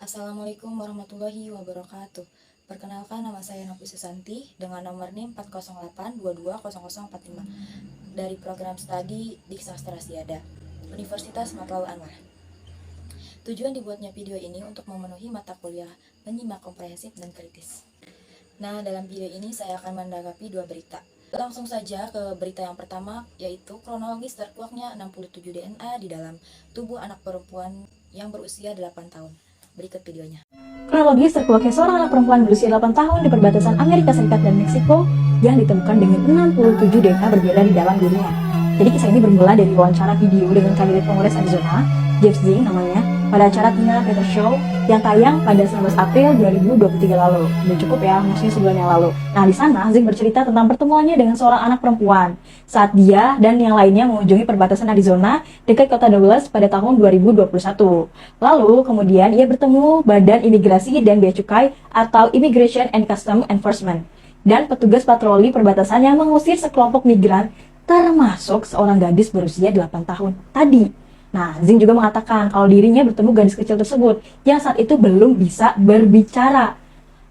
Assalamualaikum warahmatullahi wabarakatuh. Perkenalkan, nama saya Novi Susanti dengan nomor NIM 408220045 dari program studi di Sastra Siada, Universitas Matlaul Anwar. Tujuan dibuatnya video ini untuk memenuhi mata kuliah menyimak komprehensif dan kritis. Nah, dalam video ini saya akan menanggapi dua berita. Langsung saja ke berita yang pertama, yaitu kronologis terkuaknya 67 DNA di dalam tubuh anak perempuan yang berusia 8 tahun. Berikut videonya. Kronologis terkuaknya seorang anak perempuan berusia 8 tahun di perbatasan Amerika Serikat dan Meksiko yang ditemukan dengan 67 DNA berbeda di dalam dirinya. Jadi kisah ini bermula dari wawancara video dengan kandidat Kongres Arizona, Jeff Zing namanya, pada acara Tina Peter Show yang tayang pada 19 April 2023 lalu. Udah cukup ya, maksudnya sebulan yang lalu. Nah, di sana Zing bercerita tentang pertemuannya dengan seorang anak perempuan saat dia dan yang lainnya mengunjungi perbatasan Arizona dekat kota Douglas pada tahun 2021. Lalu kemudian ia bertemu Badan Imigrasi dan Bea Cukai atau Immigration and Customs Enforcement dan petugas patroli perbatasan yang mengusir sekelompok migran termasuk seorang gadis berusia 8 tahun tadi. Nah, Zing juga mengatakan kalau dirinya bertemu gadis kecil tersebut yang saat itu belum bisa berbicara.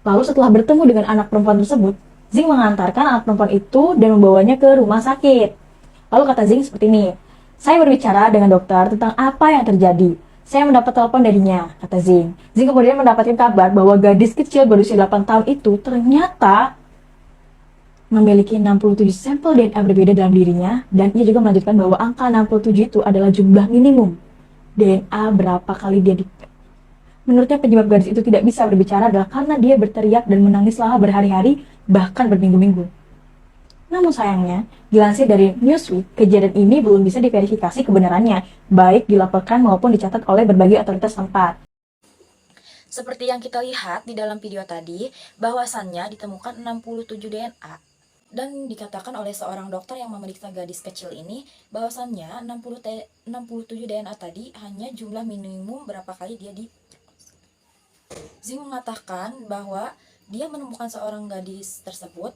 Lalu setelah bertemu dengan anak perempuan tersebut, Zing mengantarkan anak perempuan itu dan membawanya ke rumah sakit. Lalu kata Zing seperti ini, saya berbicara dengan dokter tentang apa yang terjadi. Saya mendapat telepon darinya, kata Zing. Zing kemudian mendapatkan kabar bahwa gadis kecil berusia 8 tahun itu ternyata memiliki 67 sampel DNA berbeda dalam dirinya, dan ia juga melanjutkan bahwa angka 67 itu adalah jumlah minimum DNA berapa kali dia Menurutnya penyebab gadis itu tidak bisa berbicara adalah karena dia berteriak dan menangis selama berhari-hari, bahkan berminggu-minggu. Namun sayangnya, dilansir dari Newsweek, kejadian ini belum bisa diverifikasi kebenarannya, baik dilaporkan maupun dicatat oleh berbagai otoritas tempat. Seperti yang kita lihat di dalam video tadi, bahwasannya ditemukan 67 DNA dan dikatakan oleh seorang dokter yang memeriksa gadis kecil ini bahwasannya 67 DNA tadi hanya jumlah minimum berapa kali dia di Zing mengatakan bahwa dia menemukan seorang gadis tersebut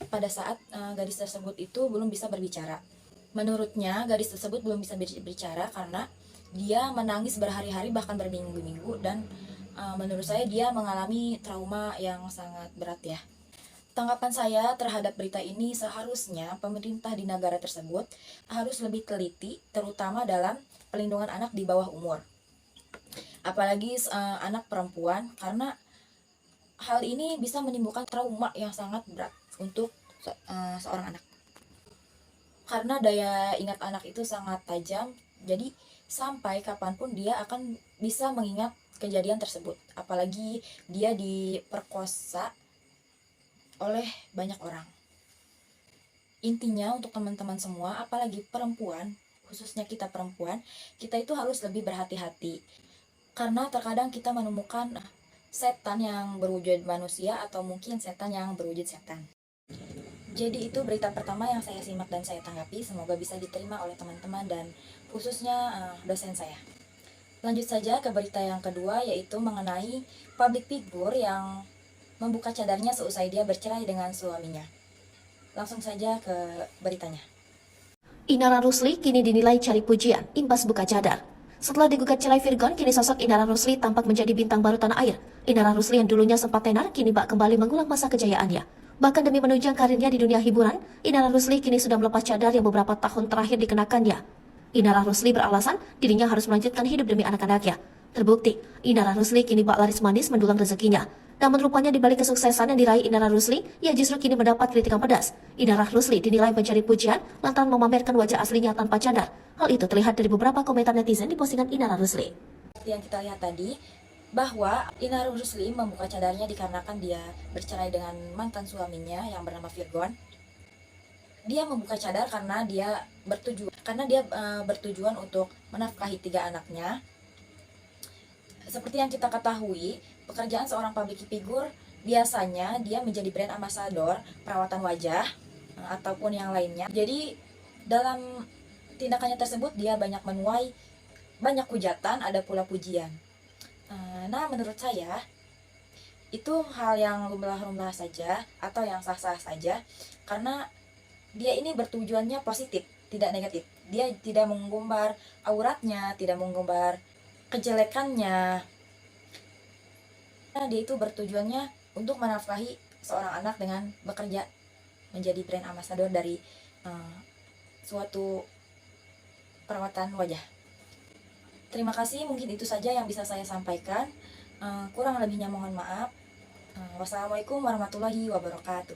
pada saat gadis tersebut itu belum bisa berbicara. Menurutnya gadis tersebut belum bisa berbicara karena dia menangis berhari-hari bahkan berminggu-minggu, dan menurut saya dia mengalami trauma yang sangat berat ya. Tanggapan saya terhadap berita ini, seharusnya pemerintah di negara tersebut harus lebih teliti, terutama dalam pelindungan anak di bawah umur. Apalagi anak perempuan, karena hal ini bisa menimbulkan trauma yang sangat berat untuk seorang anak. Karena daya ingat anak itu sangat tajam, jadi sampai kapanpun dia akan bisa mengingat kejadian tersebut. Apalagi dia diperkosa oleh banyak orang. Intinya untuk teman-teman semua, apalagi perempuan, khususnya kita perempuan, kita itu harus lebih berhati-hati. Karena terkadang kita menemukan setan yang berwujud manusia atau mungkin setan yang berwujud setan. Jadi itu berita pertama yang saya simak dan saya tanggapi, semoga bisa diterima oleh teman-teman dan khususnya dosen saya. Lanjut saja ke berita yang kedua, yaitu mengenai public figure yang membuka cadarnya seusai dia bercerai dengan suaminya. Langsung saja ke beritanya. Inara Rusli kini dinilai cari pujian, imbas buka cadar. Setelah digugat cerai Virgon, kini sosok Inara Rusli tampak menjadi bintang baru tanah air. Inara Rusli yang dulunya sempat tenar, kini bak kembali mengulang masa kejayaannya. Bahkan demi menunjang karirnya di dunia hiburan, Inara Rusli kini sudah melepas cadar yang beberapa tahun terakhir dikenakannya. Inara Rusli beralasan dirinya harus melanjutkan hidup demi anak-anaknya. Terbukti, Inara Rusli kini bak laris manis mendulang rezekinya. Namun rupanya di balik kesuksesan yang diraih Inara Rusli, ia justru kini mendapat kritikan pedas. Inara Rusli dinilai mencari pujian lantaran memamerkan wajah aslinya tanpa cadar. Hal itu terlihat dari beberapa komentar netizen di postingan Inara Rusli. Yang kita lihat tadi, bahwa Inara Rusli membuka cadarnya dikarenakan dia bercerai dengan mantan suaminya yang bernama Virgon. Dia membuka cadar karena dia bertujuan untuk menafkahi 3 anaknya. Seperti yang kita ketahui, pekerjaan seorang public figure biasanya dia menjadi brand ambassador perawatan wajah ataupun yang lainnya. Jadi dalam tindakannya tersebut dia banyak menuai banyak hujatan, ada pula pujian. Nah, menurut saya itu hal yang lumrah-lumrah saja atau yang sah-sah saja, karena dia ini bertujuannya positif, tidak negatif. Dia tidak mengumbar auratnya, tidak mengumbar kejelekannya. karena dia itu bertujuannya untuk menafkahi seorang anak dengan bekerja menjadi brand ambassador dari suatu perawatan wajah. Terima kasih, mungkin itu saja yang bisa saya sampaikan. Kurang lebihnya mohon maaf. Wassalamualaikum warahmatullahi wabarakatuh.